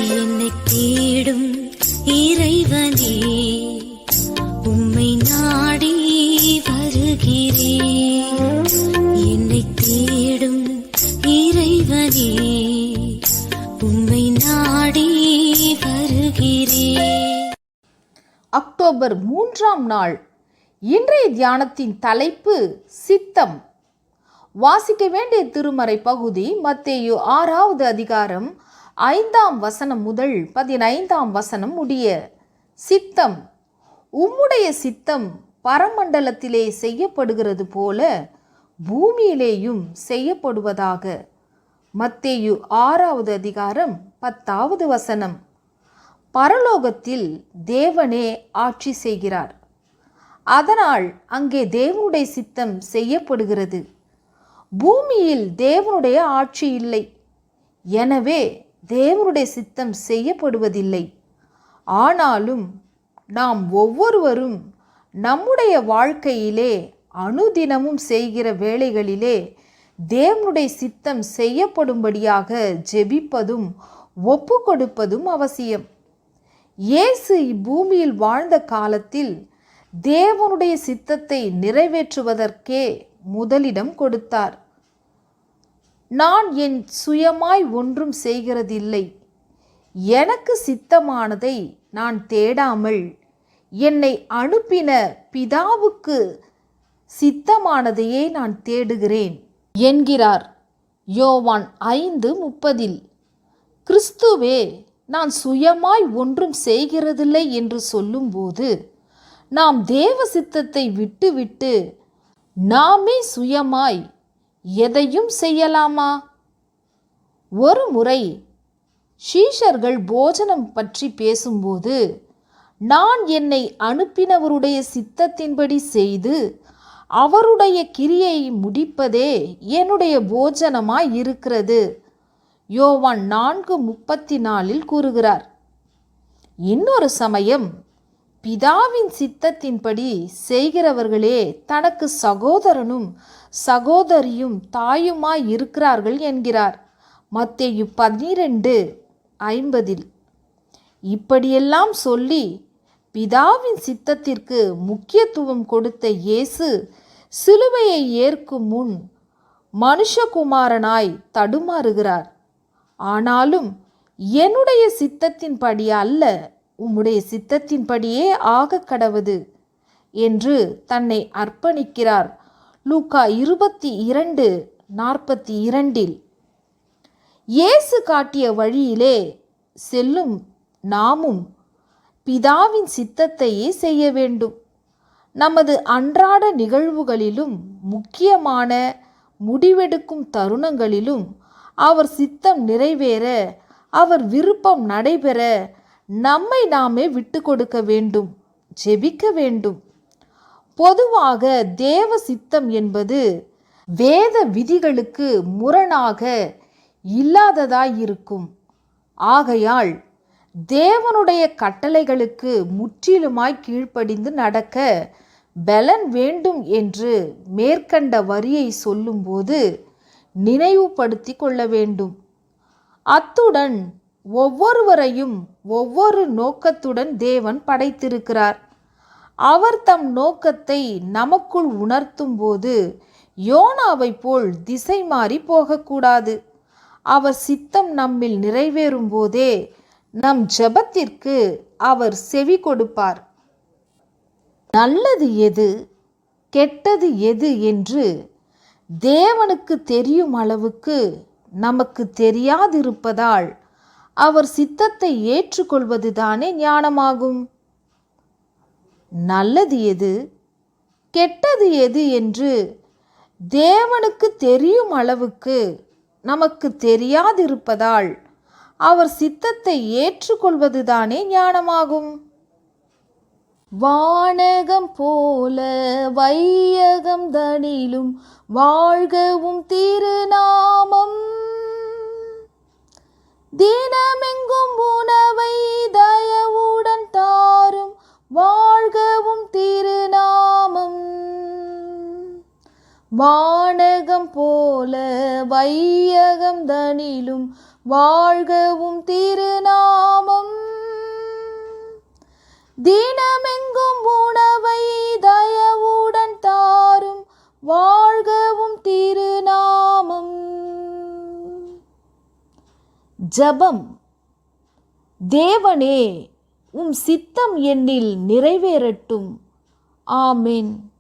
என்னை தேடும் இறைவனே, உம்மை நாடி வருகிறேன். என்னை தேடும் இறைவனே, உம்மை நாடி வருகிறேன். அக்டோபர் 3ஆம் நாள். இன்றைய தியானத்தின் தலைப்பு சித்தம். வாசிக்க வேண்டிய திருமறை பகுதி மத்தேயு 6வது அதிகாரம் 5ஆம் வசனம் முதல் 15ஆம் வசனம் முடிய. சித்தம். உம்முடைய சித்தம் பரமண்டலத்திலே செய்யப்படுகிறது போல பூமியிலேயும் செய்யப்படுவதாக. மத்தேயு 6வது அதிகாரம் 10வது வசனம். பரலோகத்தில் தேவனே ஆட்சி செய்கிறார். அதனால் அங்கே தேவனுடைய சித்தம் செய்யப்படுகிறது. பூமியில் தேவனுடைய ஆட்சி இல்லை. எனவே தேவனுடைய சித்தம் செய்யப்படுவதில்லை. ஆனாலும் நாம் ஒவ்வொருவரும் நம்முடைய வாழ்க்கையிலே அனுதினமும் செய்கிற வேளைகளிலே தேவனுடைய சித்தம் செய்யப்படும்படியாக ஜெபிப்பதும் ஒப்பு கொடுப்பதும் அவசியம். இயேசு இப்பூமியில் வாழ்ந்த காலத்தில் தேவனுடைய சித்தத்தை நிறைவேற்றுவதற்கே முதலிடம் கொடுத்தார். நான் என் சுயமாய் ஒன்றும் செய்கிறதில்லை. எனக்கு சித்தமானதை நான் தேடாமல் என்னை அனுப்பின பிதாவுக்கு சித்தமானதையே நான் தேடுகிறேன் என்கிறார் யோவான் 5:30. கிறிஸ்துவே நான் சுயமாய் ஒன்றும் செய்கிறதில்லை என்று சொல்லும்போது நாம் தேவ சித்தத்தை விட்டுவிட்டு நாமே சுயமாய் எதையும் செய்யலாமா? ஒரு முறை சீஷர்கள் போஜனம் பற்றி பேசும்போது, நான் என்னை அனுப்பினவருடைய சித்தத்தின்படி செய்து அவருடைய கிரியை முடிப்பதே என்னுடைய போஜனமாய் இருக்கிறது யோவான் 4:34 கூறுகிறார். இன்னொரு சமயம் பிதாவின் சித்தத்தின்படி செய்கிறவர்களே தனக்கு சகோதரனும் சகோதரியும் தாயுமாய் இருக்கிறார்கள் என்கிறார் மத்தேயு 12:50. இப்படியெல்லாம் சொல்லி பிதாவின் சித்தத்திற்கு முக்கியத்துவம் கொடுத்த இயேசு சிலுவையை ஏற்கும் முன் மனுஷகுமாரனாய் தடுமாறுகிறார். ஆனாலும் என்னுடைய சித்தத்தின்படி அல்ல, உம்முடைய சித்தத்தின்படியே ஆக கடவது என்று தன்னை அர்ப்பணிக்கிறார். லூக்கா 22:42. இயேசு காட்டிய வழியிலே செல்லும் நாமும் பிதாவின் சித்தத்தையே செய்ய வேண்டும். நமது அன்றாட நிகழ்வுகளிலும் முக்கியமான முடிவெடுக்கும் தருணங்களிலும் அவர் சித்தம் நிறைவேற, அவர் விருப்பம் நடைபெற நம்மை நாமே விட்டு கொடுக்க வேண்டும், ஜெபிக்க வேண்டும். பொதுவாக தேவ சித்தம் என்பது வேத விதிகளுக்கு முரணாக இல்லாததாயிருக்கும். ஆகையால் தேவனுடைய கட்டளைகளுக்கு முற்றிலுமாய் கீழ்ப்படிந்து நடக்க பலன் வேண்டும் என்று மேற்கண்ட வரியை சொல்லும்போது நினைவுபடுத்தி கொள்ள வேண்டும். அத்துடன் ஒவ்வொருவரையும் ஒவ்வொரு நோக்கத்துடன் தேவன் படைத்திருக்கிறார். அவர் தம் நோக்கத்தை நமக்குள் உணர்த்தும் போது யோனாவை போல் திசை மாறி போகக்கூடாது. அவர் சித்தம் நம்மில் நிறைவேறும் போதே நம் ஜெபத்திற்கு அவர் செவி கொடுப்பார். நல்லது எது கெட்டது எது என்று தேவனுக்கு தெரியும் அளவுக்கு நமக்கு தெரியாதிருப்பதால் அவர் சித்தத்தை ஏற்றுக்கொள்வதுதானே ஞானமாகும். நல்லது எது கெட்டது எது என்று தேவனுக்கு தெரியும் அளவுக்கு நமக்கு தெரியாதிருப்பதால் அவர் சித்தத்தை ஏற்றுக்கொள்வதுதானே ஞானமாகும். வானகம் போல வையகம் தனிலும் வாழ்கவும் திருநாமம், தினமெங்கும் உணவை தயவுடன் தாரும் வாழ்கவும் திருநாமம். வானகம் போல வையகம் தனிலும் வாழ்கவும் திருநாமம், தினமெங்கும் உணவை தயவுடன் தாரும், வாழ்கவும் திருநாமம். ஜெபம். தேவனே, உம் சித்தம் என்னில் நிறைவேறட்டும். ஆமென்.